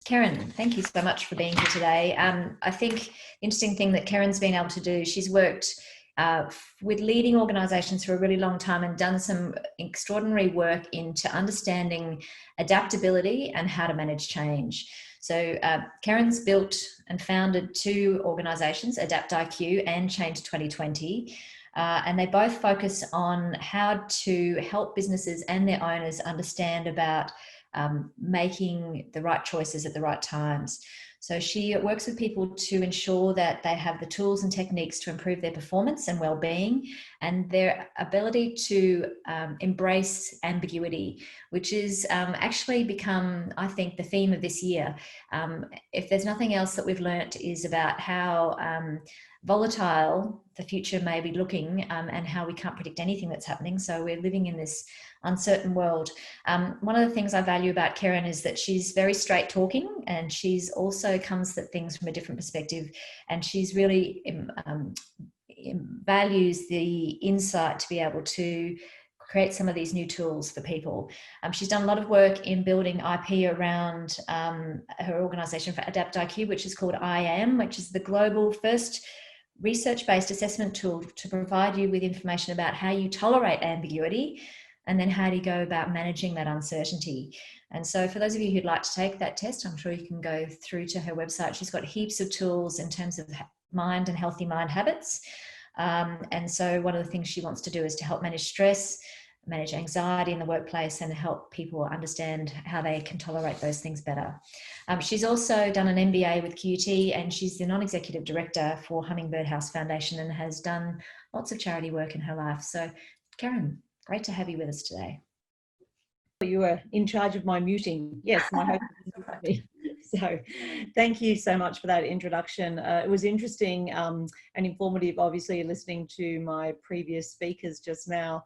Kerryn, thank you so much for being here today. I think the interesting thing that Kerryn's been able to do, she's worked with leading organisations for a really long time and done some extraordinary work into understanding adaptability and how to manage change. So Kerryn's built and founded two organisations, AdaptiQ and Change2020, and they both focus on how to help businesses and their owners understand about making the right choices at the right times. So she works with people to ensure that they have the tools and techniques to improve their performance and well-being, and their ability to embrace ambiguity, which is actually become, I think, the theme of this year. If there's nothing else that we've learnt is about how volatile the future may be looking, and how we can't predict anything that's happening. So we're living in this uncertain world. One of the things I value about Kerryn is that she's very straight talking, and she's also comes at things from a different perspective, and she's really values the insight to be able to create some of these new tools for people. She's done a lot of work in building IP around her organisation for AdaptiQ, which is called IAM, which is the global first research-based assessment tool to provide you with information about how you tolerate ambiguity, and then how do you go about managing that uncertainty. And so for those of you who'd like to take that test, I'm sure you can go through to her website. She's got heaps of tools in terms of mind and healthy mind habits. And so one of the things she wants to do is to help manage stress, manage anxiety in the workplace, and help people understand how they can tolerate those things better. She's also done an MBA with QUT, and she's the non-executive director for Hummingbird House Foundation and has done lots of charity work in her life. So Kerryn, great to have you with us today. You were in charge of my muting. Yes, my host. So thank you so much for that introduction. It was interesting and informative, obviously, listening to my previous speakers just now.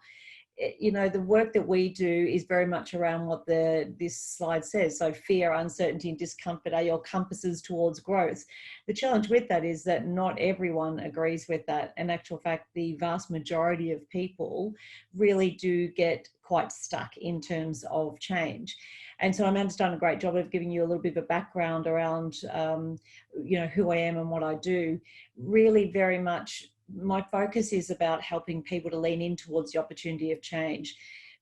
You know, the work that we do is very much around what this slide says. So fear, uncertainty, and discomfort are your compasses towards growth. The challenge with that is that not everyone agrees with that. In actual fact, the vast majority of people really do get quite stuck in terms of change. And so Amanda's done a great job of giving you a little bit of a background around, you know, who I am and what I do. Really very much my focus is about helping people to lean in towards the opportunity of change.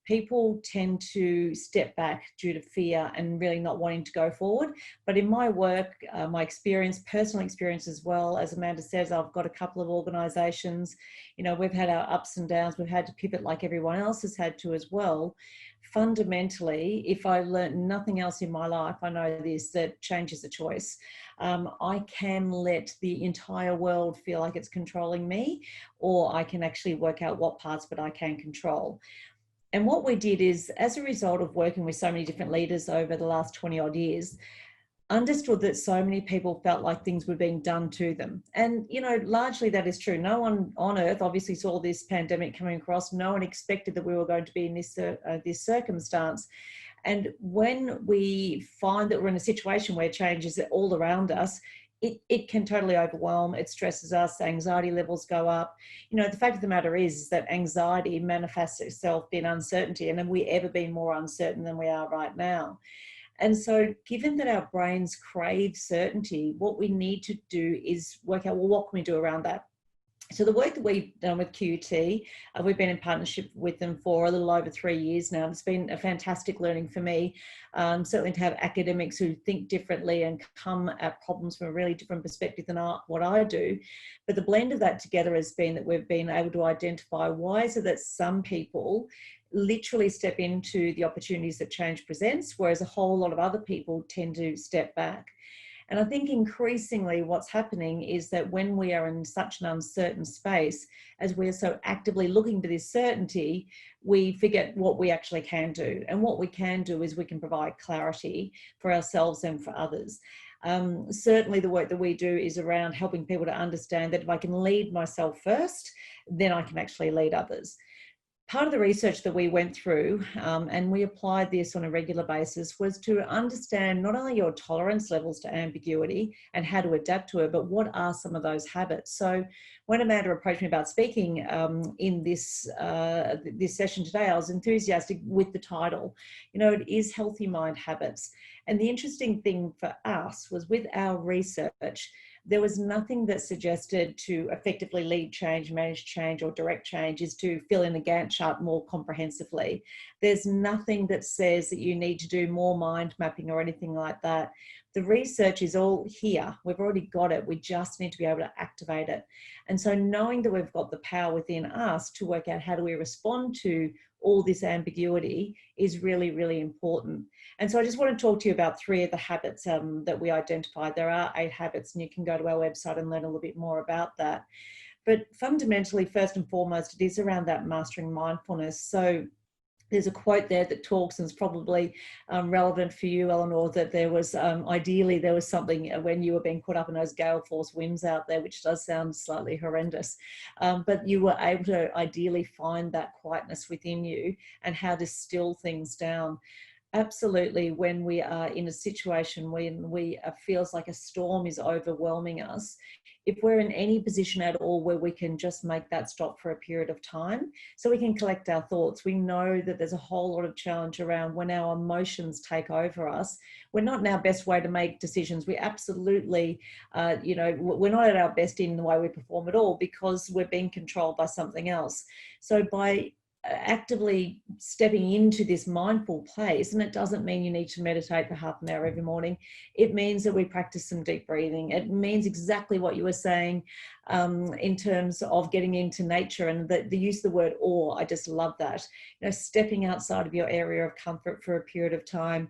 People tend to step back due to fear and really not wanting to go forward. But in my work, my experience, personal experience as well, as Amanda says, I've got a couple of organisations. You know, we've had our ups and downs. We've had to pivot like everyone else has had to as well. Fundamentally, if I learned nothing else in my life, I know this, that change is a choice. I can let the entire world feel like it's controlling me, or I can actually work out what parts of it I can control. And what we did is, as a result of working with so many different leaders over the last 20 odd years, understood that so many people felt like things were being done to them. And, you know, largely that is true. No one on earth obviously saw this pandemic coming across. No one expected that we were going to be in this circumstance. And when we find that we're in a situation where change is all around us, it can totally overwhelm. It stresses us. Anxiety levels go up. You know, the fact of the matter is that anxiety manifests itself in uncertainty. And have we ever been more uncertain than we are right now? And so given that our brains crave certainty, what we need to do is work out, well, what can we do around that? So the work that we've done with QUT, we've been in partnership with them for a little over 3 years now. It's been a fantastic learning for me, certainly to have academics who think differently and come at problems from a really different perspective than what I do. But the blend of that together has been that we've been able to identify why is it that some people literally step into the opportunities that change presents, whereas a whole lot of other people tend to step back. And I think increasingly what's happening is that when we are in such an uncertain space, as we're so actively looking for this certainty, we forget what we actually can do. And what we can do is we can provide clarity for ourselves and for others. Certainly the work that we do is around helping people to understand that if I can lead myself first, then I can actually lead others. part of the research that we went through, and we applied this on a regular basis, was to understand not only your tolerance levels to ambiguity and how to adapt to it, but what are some of those habits. So when Amanda approached me about speaking in this session today, I was enthusiastic with the title. You know, it is Healthy Mind Habits. And the interesting thing for us was, with our research, there was nothing that suggested to effectively lead change, manage change, or direct change is to fill in the Gantt chart more comprehensively. There's nothing that says that you need to do more mind mapping or anything like that. The research is all here. We've already got it. We just need to be able to activate it. And so knowing that we've got the power within us to work out how do we respond to all this ambiguity is really, really important. And so I just want to talk to you about 3 of the habits that we identified. There are 8 habits, and you can go to our website and learn a little bit more about that. But fundamentally, first and foremost, it is around that mastering mindfulness. So there's a quote there that talks, and it's probably relevant for you, Eleanor, that there was, ideally, there was something when you were being caught up in those gale force winds out there, which does sound slightly horrendous, but you were able to ideally find that quietness within you and how to still things down. Absolutely, when we are in a situation when we feels like a storm is overwhelming us, if we're in any position at all where we can just make that stop for a period of time so we can collect our thoughts, we know that there's a whole lot of challenge around when our emotions take over us. We're not in our best way to make decisions. We absolutely, you know, we're not at our best in the way we perform at all because we're being controlled by something else. So by actively stepping into this mindful place, and it doesn't mean you need to meditate for half an hour every morning. It means that we practice some deep breathing. It means exactly what you were saying in terms of getting into nature, and the use of the word awe. I just love that. You know, stepping outside of your area of comfort for a period of time,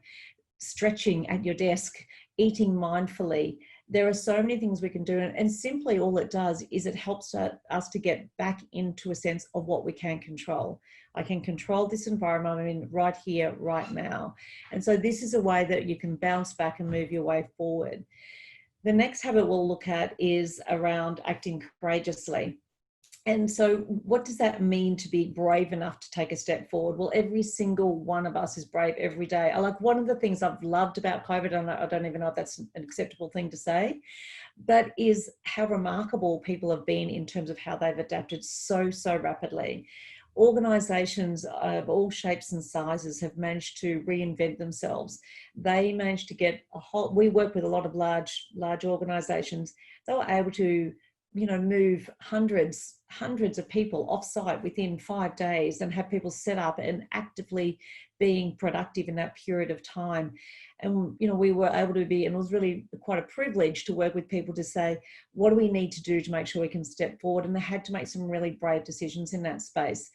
stretching at your desk, eating mindfully. There are so many things we can do, and simply all it does is it helps us to get back into a sense of what we can control. I can control this environment I'm in right here, right now. And so this is a way that you can bounce back and move your way forward. The next habit we'll look at is around acting courageously. And so what does that mean to be brave enough to take a step forward? Well, every single one of us is brave every day. One of the things I've loved about COVID, and I don't even know if that's an acceptable thing to say, but is how remarkable people have been in terms of how they've adapted so rapidly. Organisations of all shapes and sizes have managed to reinvent themselves. They managed to get we work with a lot of large organisations. They were able to, you know, move hundreds of people off-site within 5 days and have people set up and actively being productive in that period of time. And, you know, we were able to be, and it was really quite a privilege to work with people to say, what do we need to do to make sure we can step forward? And they had to make some really brave decisions in that space.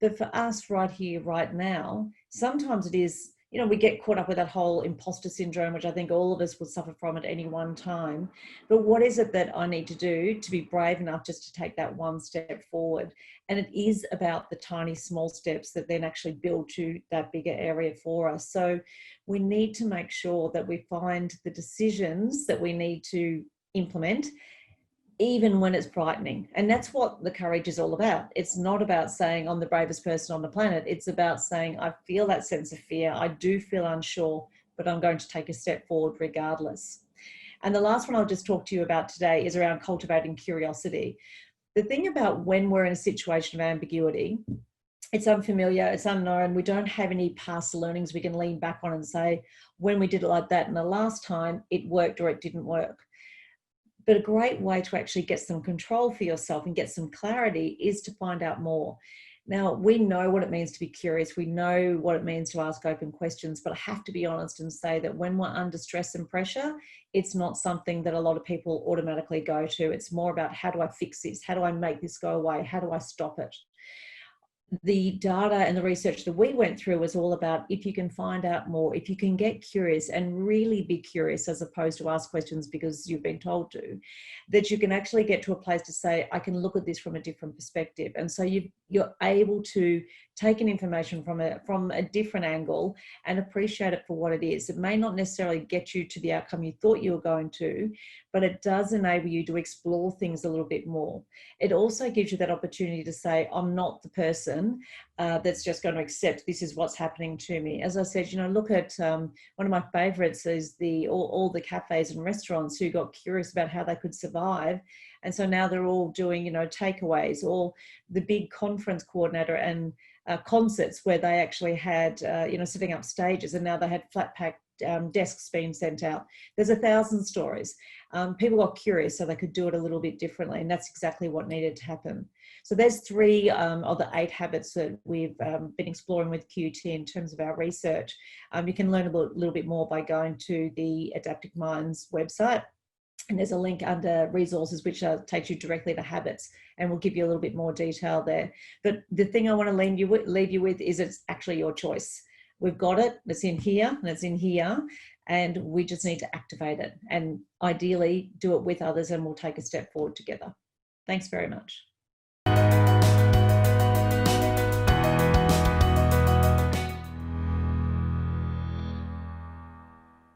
But for us right here, right now, sometimes it is, you know, we get caught up with that whole imposter syndrome, which I think all of us will suffer from at any one time. But what is it that I need to do to be brave enough just to take that one step forward? And it is about the tiny, small steps that then actually build to that bigger area for us. So we need to make sure that we find the decisions that we need to implement, even when it's frightening. And that's what the courage is all about. It's not about saying I'm the bravest person on the planet. It's about saying I feel that sense of fear. I do feel unsure, but I'm going to take a step forward regardless. And the last one I'll just talk to you about today is around cultivating curiosity. The thing about when we're in a situation of ambiguity, it's unfamiliar, it's unknown, we don't have any past learnings we can lean back on and say, when we did it like that and the last time, it worked or it didn't work. But a great way to actually get some control for yourself and get some clarity is to find out more. Now, we know what it means to be curious. We know what it means to ask open questions, but I have to be honest and say that when we're under stress and pressure, it's not something that a lot of people automatically go to. It's more about, how do I fix this? How do I make this go away? How do I stop it? The data and the research that we went through was all about, if you can find out more, if you can get curious and really be curious as opposed to ask questions because you've been told to, that you can actually get to a place to say, I can look at this from a different perspective. And so you're able to take an information from a different angle and appreciate it for what it is. It may not necessarily get you to the outcome you thought you were going to, but it does enable you to explore things a little bit more. It also gives you that opportunity to say, I'm not the person that's just going to accept this is what's happening to me. As I said, you know, look at one of my favorites is all the cafes and restaurants who got curious about how they could survive. And so now they're all doing, you know, takeaways, or the big conference coordinator and concerts where they actually had, you know, setting up stages, and now they had flat pack desks being sent out. There's 1,000 stories. People got curious so they could do it a little bit differently, and that's exactly what needed to happen. So there's 3 of the 8 habits that we've been exploring with QT in terms of our research. You can learn a little bit more by going to the AdaptiQ Minds website, and there's a link under resources which takes you directly to habits, and will give you a little bit more detail there. But the thing I want to leave you with is it's actually your choice. We've got it, it's in here and it's in here, and we just need to activate it, and ideally do it with others, and we'll take a step forward together. Thanks very much.